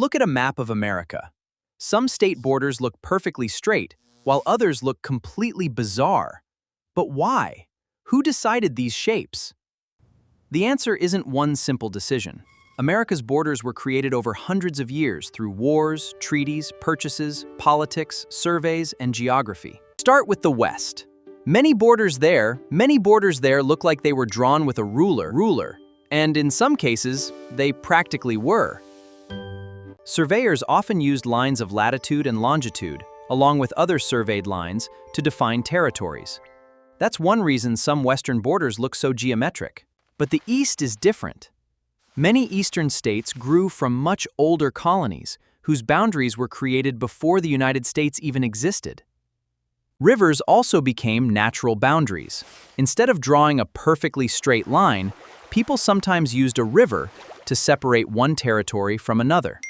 Look at a map of America. Some state borders look perfectly straight, while others look completely bizarre. But why? Who decided these shapes? The answer isn't one simple decision. America's borders were created over hundreds of years through wars, treaties, purchases, politics, surveys, and geography. Start with the West. Many borders there look like they were drawn with a ruler, and in some cases, they practically were. Surveyors often used lines of latitude and longitude, along with other surveyed lines, to define territories. That's one reason some Western borders look so geometric. But the East is different. Many Eastern states grew from much older colonies, whose boundaries were created before the United States even existed. Rivers also became natural boundaries. Instead of drawing a perfectly straight line, people sometimes used a river to separate one territory from another.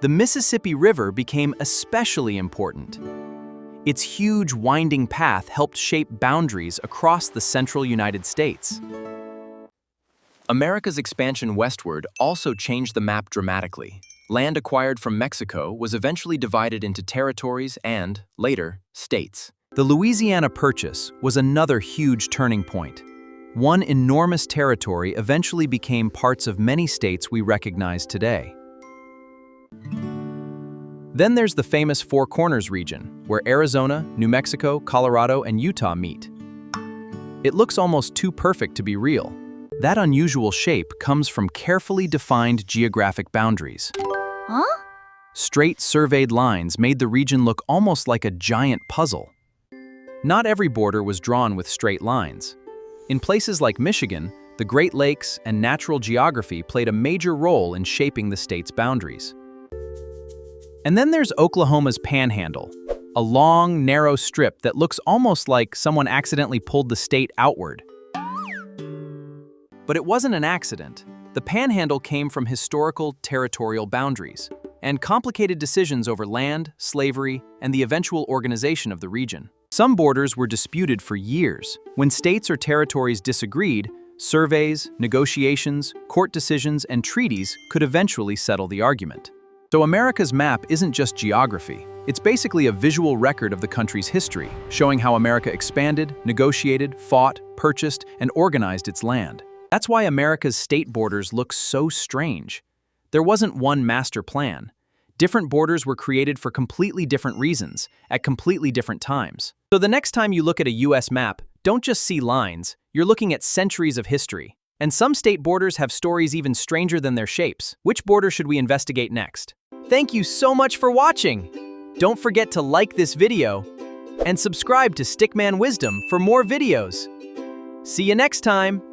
The Mississippi River became especially important. Its huge winding path helped shape boundaries across the central United States. America's expansion westward also changed the map dramatically. Land acquired from Mexico was eventually divided into territories and, later, states. The Louisiana Purchase was another huge turning point. One enormous territory eventually became parts of many states we recognize today. Then there's the famous Four Corners region, where Arizona, New Mexico, Colorado, and Utah meet. It looks almost too perfect to be real. That unusual shape comes from carefully defined geographic boundaries. Huh? Straight surveyed lines made the region look almost like a giant puzzle. Not every border was drawn with straight lines. In places like Michigan, the Great Lakes and natural geography played a major role in shaping the state's boundaries. And then there's Oklahoma's Panhandle, a long, narrow strip that looks almost like someone accidentally pulled the state outward. But it wasn't an accident. The Panhandle came from historical territorial boundaries and complicated decisions over land, slavery, and the eventual organization of the region. Some borders were disputed for years. When states or territories disagreed, surveys, negotiations, court decisions, and treaties could eventually settle the argument. So America's map isn't just geography. It's basically a visual record of the country's history, showing how America expanded, negotiated, fought, purchased, and organized its land. That's why America's state borders look so strange. There wasn't one master plan. Different borders were created for completely different reasons, at completely different times. So the next time you look at a US map, don't just see lines, you're looking at centuries of history. And some state borders have stories even stranger than their shapes. Which border should we investigate next? Thank you so much for watching! Don't forget to like this video and subscribe to Stickman Wisdom for more videos. See you next time!